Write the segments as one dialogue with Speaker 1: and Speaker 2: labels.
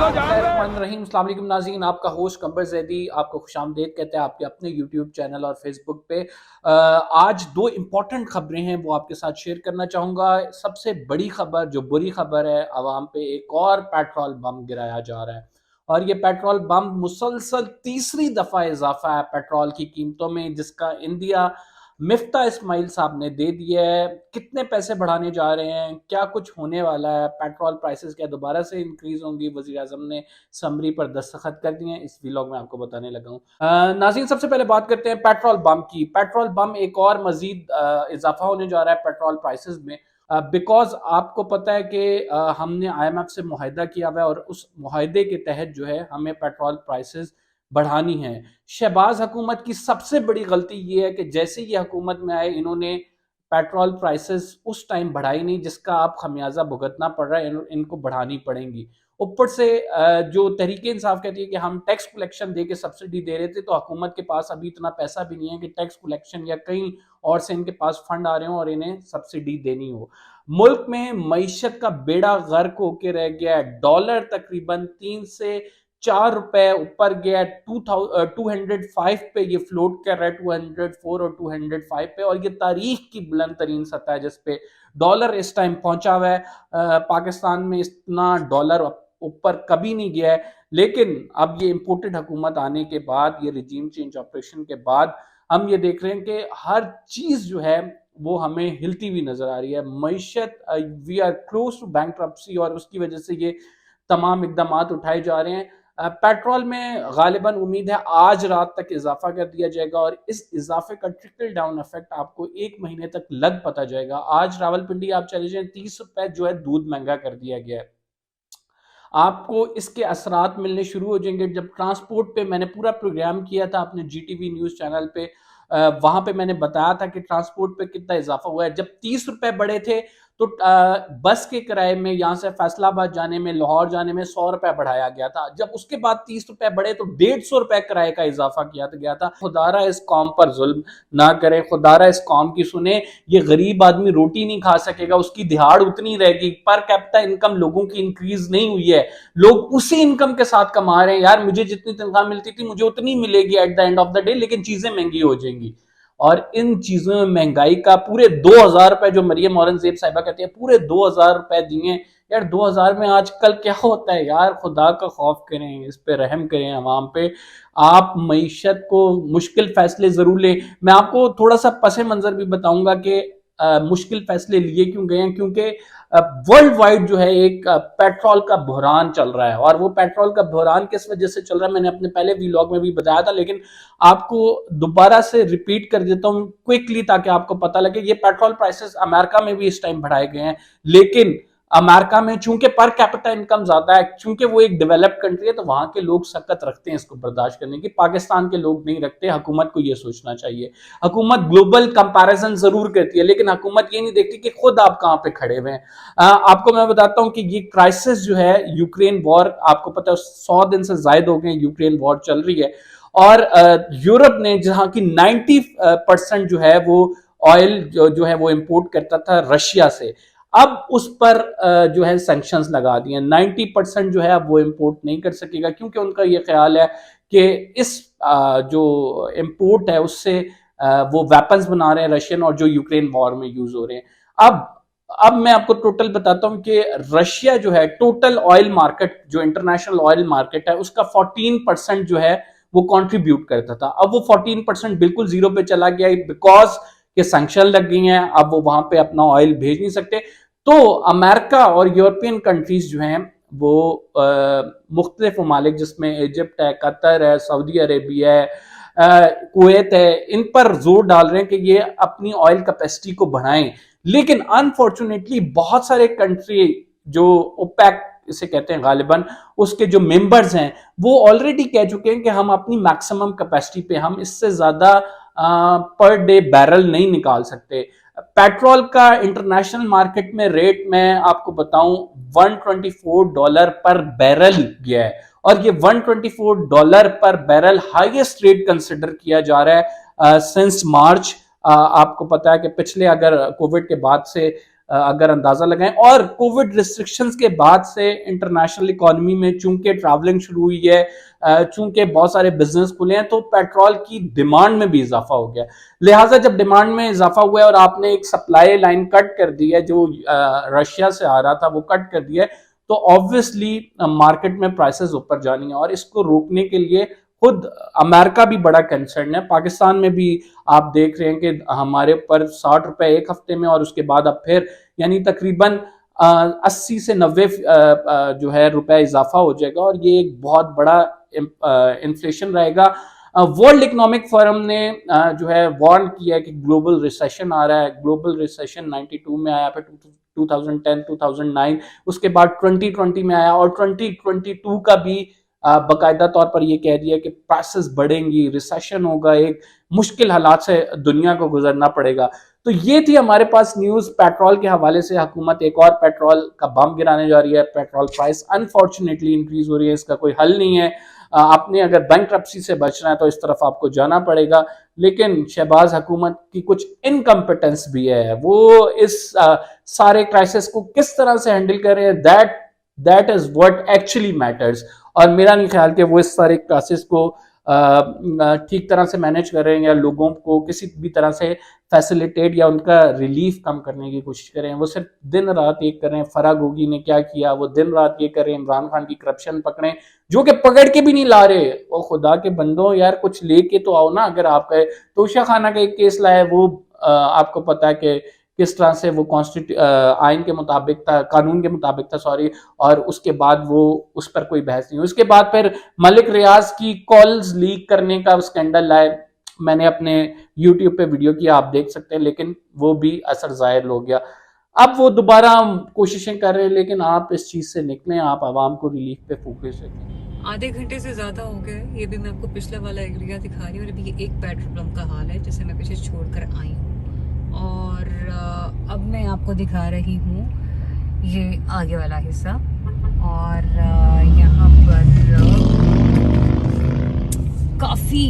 Speaker 1: रहीम अस्सलाम वालेकुम नाज़रीन, आपका होस्ट कंबर जैदी आपको खुशामदीद कहते हैं आपके अपने यूट्यूब चैनल और फेसबुक पे। आज दो इम्पॉर्टेंट खबरें हैं वो आपके साथ शेयर करना चाहूँगा। सबसे बड़ी खबर जो बुरी खबर है, आवाम पे एक और पेट्रोल बम गिराया जा रहा है और ये पेट्रोल बम मुसलसल तीसरी दफ़ा इजाफा है पेट्रोल की कीमतों में, जिसका इंडिया मिफ्ता इस्माइल साहब ने दे दिया है। कितने पैसे बढ़ाने जा रहे हैं, क्या कुछ होने वाला है, पेट्रोल प्राइसेस क्या दोबारा से इंक्रीज होंगी, वजीर आजम ने समरी पर दस्तखत कर दिए हैं, इस व्लॉग में आपको बताने लगा हूँ। नाज़रीन, सबसे पहले बात करते हैं पेट्रोल बम की। पेट्रोल बम एक और मजीद इजाफा होने जा रहा है पेट्रोल प्राइसेस में, बिकॉज आपको पता है कि हमने IMF से मुआहिदा किया हुआ है और उस मुआहिदे के तहत जो है हमें पेट्रोल प्राइसेस बढ़ानी है। शहबाज हुकूमत की सबसे बड़ी गलती ये है कि जैसे ये हुकूमत में आए इन्होंने पेट्रोल प्राइसेस उस टाइम बढ़ाई नहीं जिसका आप खमियाजा भुगतना पड़ रहा है, इनको बढ़ानी पड़ेंगी। ऊपर से जो तहरीक इंसाफ कहती है कि हम टैक्स कलेक्शन दे के सब्सिडी दे रहे थे, तो हुकूमत के पास अभी इतना पैसा भी नहीं है कि टैक्स कलेक्शन या कहीं और से इनके पास फंड आ रहे हो और इन्हें सब्सिडी देनी हो। मुल्क में मईशत का बेड़ा गर्क होके रह गया है। डॉलर तकरीबन 3 से 4 रुपए ऊपर गया, 205 पे ये फ्लोट कर रहा है, 204 और 205 पे, और ये तारीख की बुलंद तरीन सतह है जिसपे डॉलर इस टाइम पहुंचा हुआ है। पाकिस्तान में इतना डॉलर ऊपर कभी नहीं गया है, लेकिन अब ये इंपोर्टेड हुकूमत आने के बाद, ये रिजीम चेंज ऑपरेशन के बाद हम ये देख रहे हैं कि हर चीज जो है वो हमें हिलती हुई नजर आ रही है। मईशत, we are close to bankruptcy, और उसकी वजह से ये तमाम इकदाम उठाए जा रहे हैं। पेट्रोल में गालिबन उम्मीद है आज रात तक इजाफा कर दिया जाएगा और इस इजाफे का ट्रिकल डाउन इफेक्ट आपको 1 महीने तक लग पता जाएगा। आज रावलपिंडी आप चले जाएं, 30 रुपए जो है दूध महंगा कर दिया गया है। आपको इसके असरात मिलने शुरू हो जाएंगे जब ट्रांसपोर्ट पे मैंने पूरा प्रोग्राम किया था अपने GTV न्यूज़ चैनल पे। वहां पे मैंने बताया था कि ट्रांसपोर्ट पे कितना इजाफा हुआ है। जब 30 रुपए बढ़े थे तो बस के किराए में यहाँ से फैसलाबाद जाने में, लाहौर जाने में 100 रुपए बढ़ाया गया था। जब उसके बाद 30 रुपए बढ़े तो 150 रुपए किराए का इजाफा किया गया था। खुदारा इस कौम पर जुल्म ना करे, खुदारा इस कौम की सुने। ये गरीब आदमी रोटी नहीं खा सकेगा, उसकी दिहाड़ उतनी रहेगी। पर कैपिटा इनकम लोगों की इंक्रीज नहीं हुई है, लोग उसी इनकम के साथ कमा रहे हैं। यार मुझे जितनी तनख्वाह मिलती थी मुझे उतनी मिलेगी at the end of the day, लेकिन चीजें महंगी हो जाएंगी। और इन चीजों में महंगाई का पूरे 2000 रुपए, जो मरियम औरंगजेब साहिबा कहती है पूरे 2000 रुपए दिए। यार 2000 में आजकल क्या होता है यार, खुदा का खौफ करें, इस पे रहम करें अवाम पे। आप मईशत को मुश्किल फैसले जरूर लें। मैं आपको थोड़ा सा पसे मंजर भी बताऊंगा कि मुश्किल फैसले लिए क्यों गए हैं, क्योंकि वर्ल्ड वाइड जो है एक पेट्रोल का बहरान चल रहा है। और वो पेट्रोल का बहरान किस वजह से चल रहा है मैंने अपने पहले व्लॉग में भी बताया था, लेकिन आपको दोबारा से रिपीट कर देता हूं क्विकली ताकि आपको पता लगे। ये पेट्रोल प्राइसेस अमेरिका में भी इस टाइम बढ़ाए गए हैं, लेकिन अमेरिका में चूंकि पर कैपिटा इनकम ज्यादा है, चूंकि वो एक डेवलप्ड कंट्री है, तो वहां के लोग सख्त रखते हैं इसको बर्दाश्त करने की। पाकिस्तान के लोग नहीं रखते। हुकूमत को ये सोचना चाहिए। हुकूमत ग्लोबल कंपैरिजन जरूर करती है, लेकिन हुकूमत ये नहीं देखती कि खुद आप कहां पे खड़े हुए हैं। आपको मैं बताता हूं कि ये क्राइसिस जो है यूक्रेन वॉर, आपको पता है 100 दिन से ज्यादा हो गए यूक्रेन वॉर चल रही है, और यूरोप ने जहां की 90% जो है वो ऑयल जो है वो इंपोर्ट करता था रशिया से, अब उस पर जो है सैंक्शंस लगा दिए। 90% जो है अब वो इंपोर्ट नहीं कर सकेगा, क्योंकि उनका ये ख्याल है कि इस जो इंपोर्ट है उससे वो वेपन्स बना रहे हैं रशियन, और जो यूक्रेन वॉर में यूज हो रहे हैं। अब मैं आपको टोटल बताता हूं कि रशिया जो है टोटल ऑयल मार्केट, जो इंटरनेशनल ऑयल मार्केट है, उसका 14% जो है वो कंट्रीब्यूट करता था। अब वो 14% बिल्कुल जीरो पे चला गया है, बिकॉज के सैंक्शन लग गई हैं। अब वो वहां पे अपना ऑयल भेज नहीं सकते। तो अमेरिका और यूरोपियन कंट्रीज जो हैं वो मुख्तलिफ ममालिक, जिसमें इजिप्ट है, कतर है, सऊदी अरेबिया है, कुवैत है, इन पर जोर डाल रहे हैं कि ये अपनी ऑयल कैपेसिटी को बढ़ाएं। लेकिन अनफॉर्चुनेटली बहुत सारे कंट्री जो ओपेक इसे कहते हैं गालिबन, उसके जो मेंबर्स हैं वो ऑलरेडी कह चुके हैं कि हम अपनी मैक्सिमम कैपेसिटी पे, हम इससे ज्यादा पर डे बैरल नहीं निकाल सकते। पेट्रोल का इंटरनेशनल मार्केट में रेट मैं आपको बताऊं $124 पर बैरल गया है, और ये $124 पर बैरल हाईएस्ट रेट कंसिडर किया जा रहा है सिंस मार्च। आपको पता है कि पिछले, अगर कोविड के बाद से अगर अंदाजा लगाएं। और कोविड रिस्ट्रिक्शंस के बाद से इंटरनेशनल इकोनॉमी में चूंकि ट्रैवलिंग शुरू हुई है, चूंकि बहुत सारे बिजनेस खुले हैं, तो पेट्रोल की डिमांड में भी इजाफा हो गया। लिहाजा जब डिमांड में इजाफा हुआ है और आपने एक सप्लाई लाइन कट कर दी है, जो रशिया से आ रहा था वो कट कर दिया है, तो ऑब्वियसली मार्केट में प्राइसेस ऊपर जानी है। और इसको रोकने के लिए खुद अमेरिका भी बड़ा कंसर्न है। पाकिस्तान में भी आप देख रहे हैं कि हमारे ऊपर 60 रुपए एक हफ्ते में, और उसके बाद अब फिर यानी तकरीबन 80 से 90 जो है रुपए इजाफा हो जाएगा, और ये एक बहुत बड़ा इन्फ्लेशन रहेगा। वर्ल्ड इकोनॉमिक फोरम ने जो है वार्न किया है कि ग्लोबल रिसेशन आ रहा है। ग्लोबल रिसेशन 92 में आया, फिर 2010 2009, उसके बाद 2020 में आया, और 2022 का भी बाकायदा तौर पर यह कह दिया कि प्राइसेस बढ़ेंगी, रिसेशन होगा, एक मुश्किल हालात से दुनिया को गुजरना पड़ेगा। तो ये थी हमारे पास न्यूज पेट्रोल के हवाले से। हुकूमत एक और पेट्रोल का बम गिराने जा रही है। पेट्रोल प्राइस अनफॉर्चुनेटली इंक्रीज हो रही है, इसका कोई हल नहीं है। आपने अगर बैंकरप्सी से बचना है तो इस तरफ आपको जाना पड़ेगा। लेकिन शहबाज हुकूमत की कुछ इनकम्पिटेंस भी है, वो इस सारे क्राइसिस को किस तरह से हैंडल कर रहे हैं, that is what actually matters. और मेरा नहीं ख्याल कि वो इस सारे क्राइसिस को ठीक तरह से मैनेज कर रहे हैं, या लोगों को किसी भी तरह से फैसिलिटेट या उनका रिलीफ कम करने की कोशिश कर रहे हैं। वो सिर्फ दिन रात ये कर रहे हैं। फराग होगी ने क्या किया, वो दिन रात ये कर रहे हैं, इमरान खान की करप्शन पकड़े, जो कि पकड़ के भी नहीं ला रहे। वो खुदा के बंदो यार, कुछ लेके तो आओ ना। अगर आप तोशा खाना का एक केस लाए, वो आपको पता है कि किस तरह से वो आइन के मुताबिक था, कानून के मुताबिक था, सॉरी, और उसके बाद वो उस पर कोई बहस नहीं हुई। उसके बाद फिर मलिक रियाज की कॉल्स लीक करने का स्कैंडल लाए, मैंने अपने YouTube पे वीडियो किया, आप देख सकते हैं, लेकिन वो भी असर जाहिर हो गया। अब वो दोबारा कोशिशें कर रहे हैं, लेकिन आप इस चीज से निकलें, आप आवाम को रिलीफ पे फोकस रखें।
Speaker 2: आधे घंटे से ज्यादा हो गए, ये भी मैं आपको पिछला वाला एरिया दिखा रही हूँ। अभी ये एक पेट्रोल पंप का हाल है जिसे मैं पीछे छोड़कर आई हूँ, और अब मैं आपको दिखा रही हूँ ये आगे वाला हिस्सा। और यहाँ पर काफ़ी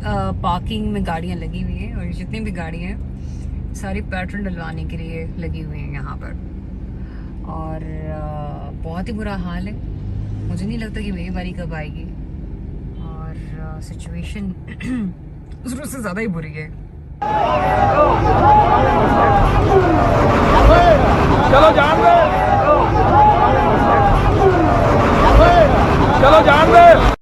Speaker 2: पार्किंग में गाड़ियाँ लगी हुई हैं, और जितनी भी गाड़ियाँ हैं सारी पेट्रोल डलवाने के लिए लगी हुई हैं यहाँ पर। और बहुत ही बुरा हाल है। मुझे नहीं लगता कि मेरी बारी कब आएगी, और सिचुएशन उससे ज़्यादा ही बुरी है।
Speaker 3: चलो जान दे, चलो जान दे।